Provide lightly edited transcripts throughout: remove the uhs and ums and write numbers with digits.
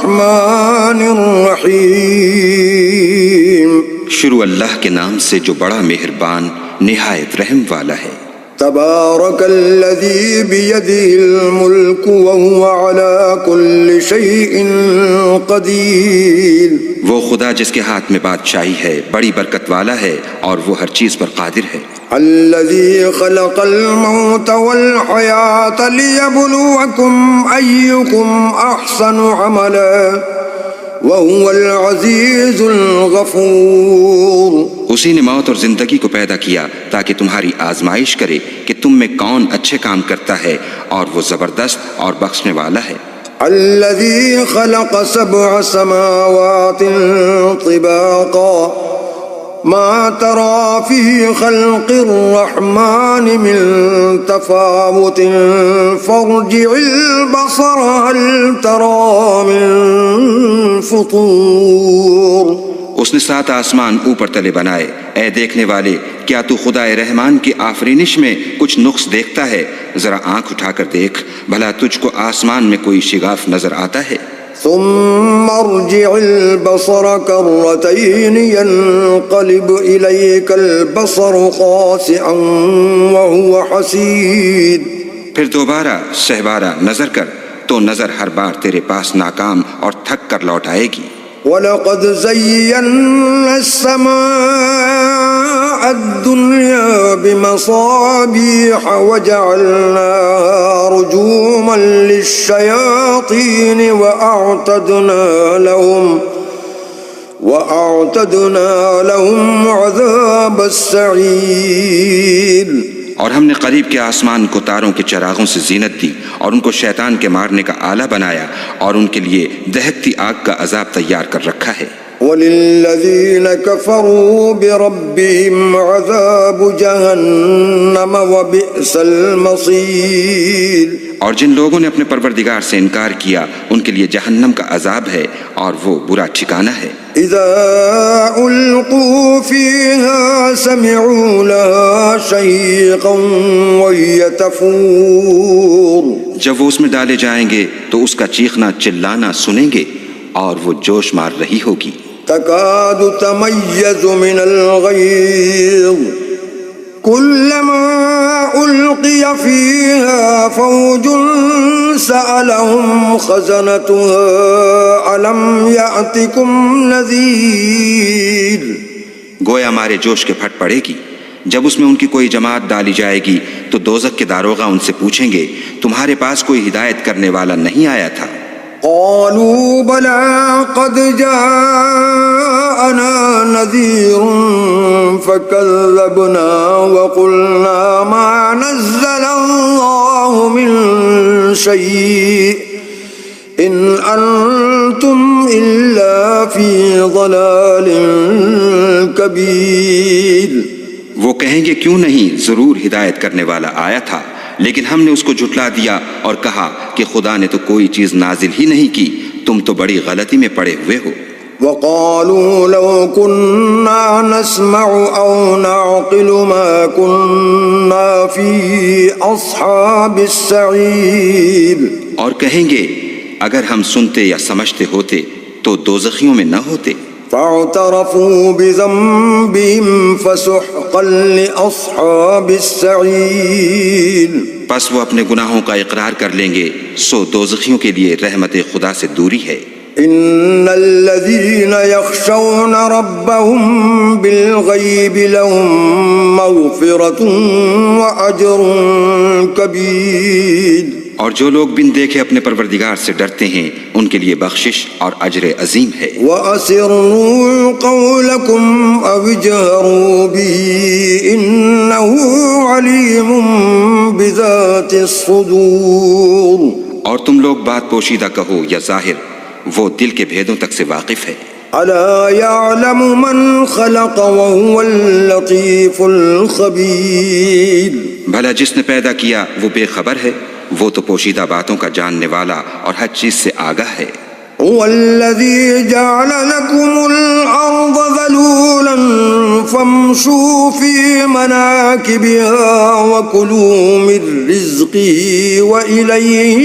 الرحمن الرحیم. شروع اللہ کے نام سے جو بڑا مہربان نہایت رحم والا ہے. تبارک الذی بیدہ الملک وہو علی کل شیء قدیر. وہ خدا جس کے ہاتھ میں بادشاہی ہے بڑی برکت والا ہے اور وہ ہر چیز پر قادر ہے. الذی خلق الموت والحیاة لیبلوکم ایکم احسن عملا وهو العزیز الغفور. اسی نے موت اور زندگی کو پیدا کیا تاکہ تمہاری آزمائش کرے کہ تم میں کون اچھے کام کرتا ہے اور وہ زبردست اور بخشنے والا ہے. الذي خلق 7 سماوات طباقا ما ترى في خلق الرحمن من تفاوت فارجع البصر هل ترى من فطور. اس نے 7 آسمان اوپر تلے بنائے. اے دیکھنے والے کیا تو خدائے رحمان کی آفرینش میں کچھ نقص دیکھتا ہے؟ ذرا آنکھ اٹھا کر دیکھ بھلا تجھ کو آسمان میں کوئی شگاف نظر آتا ہے؟ ثم ارجع البصر كرتين ينقلب إليك البصر خاسئا وهو حسير. پھر دوبارہ سہبارہ نظر کر تو نظر ہر بار تیرے پاس ناکام اور تھک کر لوٹ آئے گی. وَلَقَدْ زَيَّنَّا السَّمَاءَ الدُّنْيَا بِمَصَابِيحَ وَجَعَلْنَاهَا رُجُومًا لِلشَّيَاطِينِ وَأَعْتَدْنَا لَهُمْ عَذَابَ السَّعِيرِ. اور ہم نے قریب کے آسمان کو تاروں کے چراغوں سے زینت دی اور ان کو شیطان کے مارنے کا آلہ بنایا اور ان کے لیے دہکتی آگ کا عذاب تیار کر رکھا ہے. وَلِلَّذِينَ كَفَرُوا بِرَبِّهِمْ عَذَابُ جَهَنَّمَ وَبِئْسَ الْمَصِيرُ. اور جن لوگوں نے اپنے پروردگار سے انکار کیا ان کے لیے جہنم کا عذاب ہے اور وہ برا ٹھکانہ ہے. اِذَا أُلْقُوا فِيهَا سَمِعُوا لَهَا شَهِيقًا وَهِيَ تَفُورُ. جب وہ اس میں ڈالے جائیں گے تو اس کا چیخنا چلانا سنیں گے اور وہ جوش مار رہی ہوگی. تَكَادُ تَمَيَّزُ مِنَ الْغَيْظِ كُلَّمَا أُلْقِيَ فِيهَا فَوْجٌ سَأَلَهُمْ خَزَنَتُهَا أَلَمْ يَأْتِكُمْ نَذِيرٌ. گویا مارے جوش کے پھٹ پڑے گی. جب اس میں ان کی کوئی جماعت ڈالی جائے گی تو دوزخ کے داروغہ ان سے پوچھیں گے تمہارے پاس کوئی ہدایت کرنے والا نہیں آیا تھا؟ قالوا بلى قد جاءنا نذير فكذبنا وقلنا ما نزل الله من شيء إن أنتم إلا في ضلال كبير. وہ کہیں گے کیوں نہیں ضرور ہدایت کرنے والا آیا تھا لیکن ہم نے اس کو جھٹلا دیا اور کہا کہ خدا نے تو کوئی چیز نازل ہی نہیں کی تم تو بڑی غلطی میں پڑے ہوئے ہو. وقالوا لو كنا نسمع أو نعقل ما كنا في أصحاب السعير. اور کہیں گے اگر ہم سنتے یا سمجھتے ہوتے تو دوزخیوں میں نہ ہوتے. فاعترفوا بذنبهم فسحقا لأصحاب السعير. پس وہ اپنے گناہوں کا اقرار کر لیں گے سو دوزخیوں کے لیے رحمت خدا سے دوری ہے. ان الذين يخشون ربهم بالغيب لهم مغفرة وأجر كبير. اور جو لوگ بن دیکھے اپنے پروردگار سے ڈرتے ہیں ان کے لیے بخشش اور اجر عظیم ہے. وَأَسِرُّوا قَوْلَكُمْ أَوِ اجْهَرُوا بِهِ إِنَّهُ عَلِيمٌ بِذَاتِ الصُّدُورِ. اور تم لوگ بات پوشیدہ کہو یا ظاہر وہ دل کے بھیدوں تک سے واقف ہے. أَلَا يَعْلَمُ مَنْ خَلَقَ وَهُوَ اللَّطِيفُ الْخَبِيرُ. بھلا جس نے پیدا کیا وہ بے خبر ہے وہ تو پوشیدہ باتوں کا جاننے والا اور ہر چیز سے آگاہ ہے. هو الذي جعل لكم الأرض ذلولا فامشوا في مناكبها وكلوا من رزقه وإليه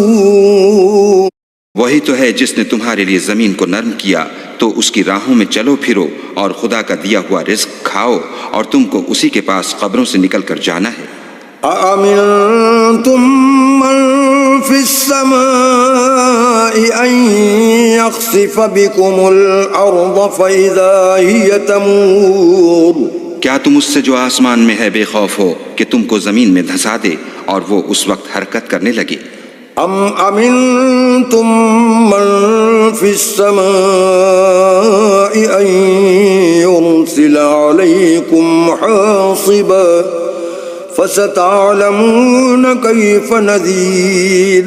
النشور. وہی تو ہے جس نے تمہارے لیے زمین کو نرم کیا تو اس کی راہوں میں چلو پھرو اور خدا کا دیا ہوا رزق کھاؤ اور تم کو اسی کے پاس قبروں سے نکل کر جانا ہے۔ أأمنتم من في السماء أن يخسف بكم الأرض فإذا هي تمور کیا تم اس سے جو آسمان میں ہے بے خوف ہو کہ تم کو زمین میں دھسا دے اور وہ اس وقت حرکت کرنے لگے؟ أم أمنتم من في السماء أن يرسل عليكم حاصبا فستعلمون كيف نذير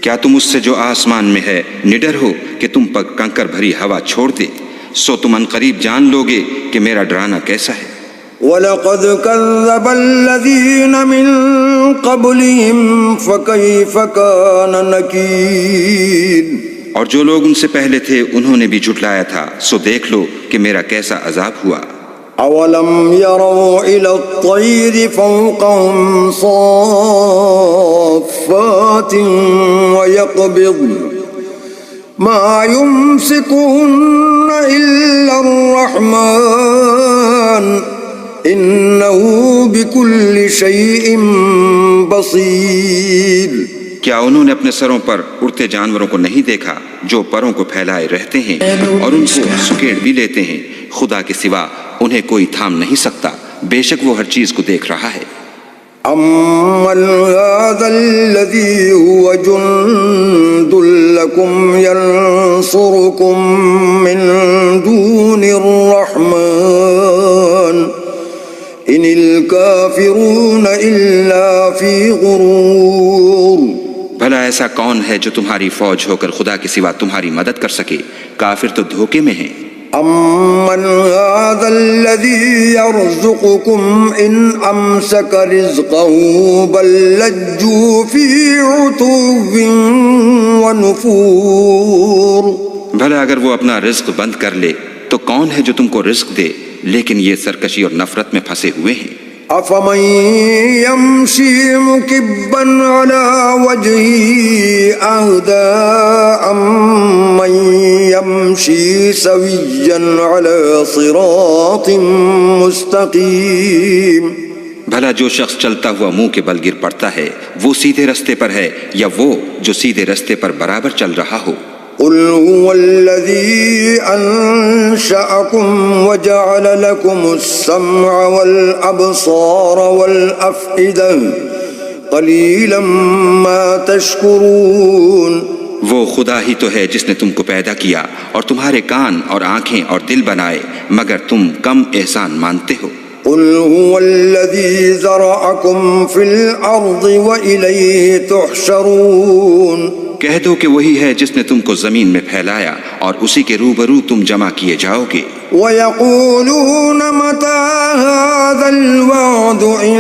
کیا تم اس سے جو آسمان میں ہے نڈر ہو کہ تم پر کنکر بھری ہوا چھوڑ دے؟ سو تم ان قریب جان لوگے کہ میرا ڈرانا کیسا ہے۔ وَلَقَدْ كَذَّبَ الَّذِينَ مِن قَبْلِهِمْ فَكَيْفَ كَانَ نَكِيرِ اور جو لوگ ان سے پہلے تھے انہوں نے بھی جھٹلایا تھا، سو دیکھ لو کہ میرا کیسا عذاب ہوا۔ أَوَلَمْ يَرَوْا إِلَى الطَّيْرِ فَوْقَهُمْ صَافَّاتٍ وَيَقْبِضْنَ مَا يُمْسِكُهُنَّ إِلَّا الرَّحْمَنُ إِنَّهُ بِكُلِّ شَيْءٍ بَصِيرٌ کیا انہوں نے اپنے سروں پر اڑتے جانوروں کو نہیں دیکھا جو پروں کو پھیلائے رہتے ہیں اور ان کو سکیڑ بھی لیتے ہیں؟ خدا کے سوا انہیں کوئی تھام نہیں سکتا، بے شک وہ ہر چیز کو دیکھ رہا ہے۔ أَمَّنْ هَذَا الَّذِي هُوَ جُنْدٌ لَكُمْ يَنْصُرُكُمْ مِنْ دُونِ الرَّحْمَنِ إِنِ الْكَافِرُونَ إِلَّا فِي غُرُورٍ بھلا ایسا کون ہے جو تمہاری فوج ہو کر خدا کے سوا تمہاری مدد کر سکے؟ کافر تو دھوکے میں ہیں۔ أَمَّنْ هَذَا الَّذِي يَرْزُقُكُمْ إِنْ أَمْسَكَ رِزْقَهُ بَلْ لَجُّوا فِي عُتُوٍّ وَنُفُورٍ بھلا اگر وہ اپنا رزق بند کر لے تو کون ہے جو تم کو رزق دے؟ لیکن یہ سرکشی اور نفرت میں پھنسے ہوئے ہیں۔ أَفَمَن يَمْشِي مُكِبًّا عَلَى وَجْهِهِ أَهْدَىٰ أَمَّن يَمْشِي سَوِيًّا عَلَى صِرَاطٍ مُسْتَقِيمٍ بھلا جو شخص چلتا ہوا منہ کے بل گر پڑتا ہے وہ سیدھے رستے پر ہے یا وہ جو سیدھے رستے پر برابر چل رہا ہو؟ قُلْ هُوَ الَّذِي أَنشَأَكُمْ وَجَعَلَ لَكُمُ السَّمْعَ وَالْأَبْصَارَ وَالْأَفْئِدَةَ قَلِيلًا مَا تَشْكُرُونَ وہ خدا ہی تو ہے جس نے تم کو پیدا کیا اور تمہارے کان اور آنکھیں اور دل بنائے، مگر تم کم احسان مانتے ہو۔ قُلْ هُوَ الَّذِي ذَرَأَكُمْ فِي الْأَرْضِ وَإِلَيْهِ تُحْشَرُونَ کہہ دو کہ وہی ہے جس نے تم کو زمین میں پھیلایا اور اسی کے روبرو تم جمع کیے جاؤ گے۔ وَيَقُولُونَ مَتَىٰ هَٰذَا الْوَعْدُ إِن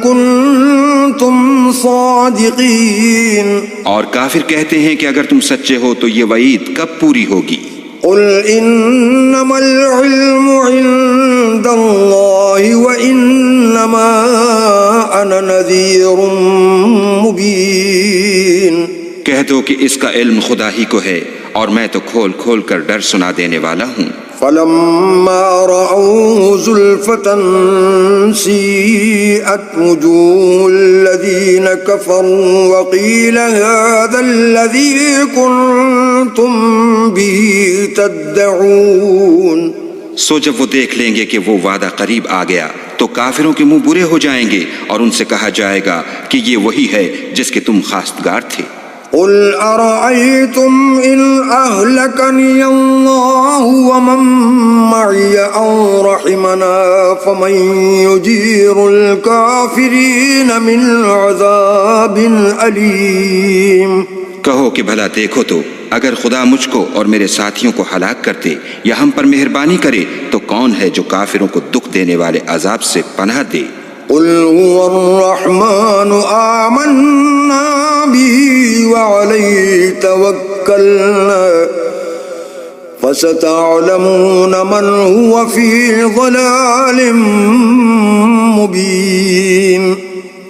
كُنتُمْ صَادِقِينَ اور کافر کہتے ہیں کہ اگر تم سچے ہو تو یہ وعید کب پوری ہوگی؟ قُلْ إِنَّمَا الْعِلْمُ عِندَ اللَّهِ وَإِنَّمَا أَنَا نَذِيرٌ مُبِينٌ کہہ دو کہ اس کا علم خدا ہی کو ہے اور میں تو کھول کھول کر ڈر سنا دینے والا ہوں۔ فَلَمَّا رَأَوْهُ زُلْفَةً سِيئَتْ وُجُوهُ الَّذِينَ كَفَرُوا وَقِيلَ هَٰذَا الَّذِي كُنتُم بِهِ تَدَّعُونَ سو جب وہ دیکھ لیں گے کہ وہ وعدہ قریب آ گیا تو کافروں کے منہ برے ہو جائیں گے اور ان سے کہا جائے گا کہ یہ وہی ہے جس کے تم خواستگار تھے۔ قُلْ أَرَأَيْتُمْ إِنْ أَهْلَكَنِيَ اللَّهُ وَمَن مَّعِيَ أَوْ رَحِمَنَا فَمَن يُجِيرُ الْكَافِرِينَ مِنْ عَذَابٍ أَلِيمٍ کہو کہ بھلا دیکھو تو اگر خدا مجھ کو اور میرے ساتھیوں کو ہلاک کرتے یا ہم پر مہربانی کرے تو کون ہے جو کافروں کو دکھ دینے والے عذاب سے پناہ دے؟ قُلْ هُوَ الرَّحْمَنُ آمَنَّا بِهِ وَعَلَيْهِ تَوَكَّلْنَا فَسَتَعْلَمُونَ مَنْ هُوَ فِي ضَلَالٍ مُبِينٍ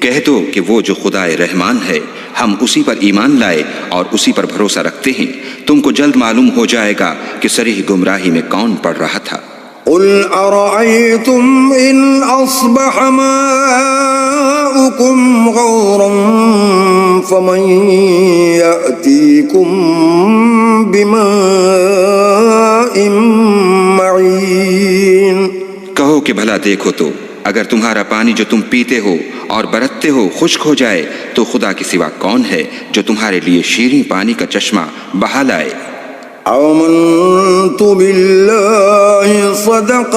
کہہ دو کہ وہ جو خدائے رحمان ہے ہم اسی پر ایمان لائے اور اسی پر بھروسہ رکھتے ہیں، تم کو جلد معلوم ہو جائے گا کہ صریح گمراہی میں کون پڑ رہا تھا۔ قل أرأيتم إن أصبح ماؤكم غورا فمن يأتيكم بماء معين۔ کہو کہ بھلا دیکھو تو اگر تمہارا پانی جو تم پیتے ہو اور برتتے ہو خشک ہو جائے تو خدا کے سوا کون ہے جو تمہارے لیے شیریں پانی کا چشمہ بہا لائے۔ آمنت بالله صدق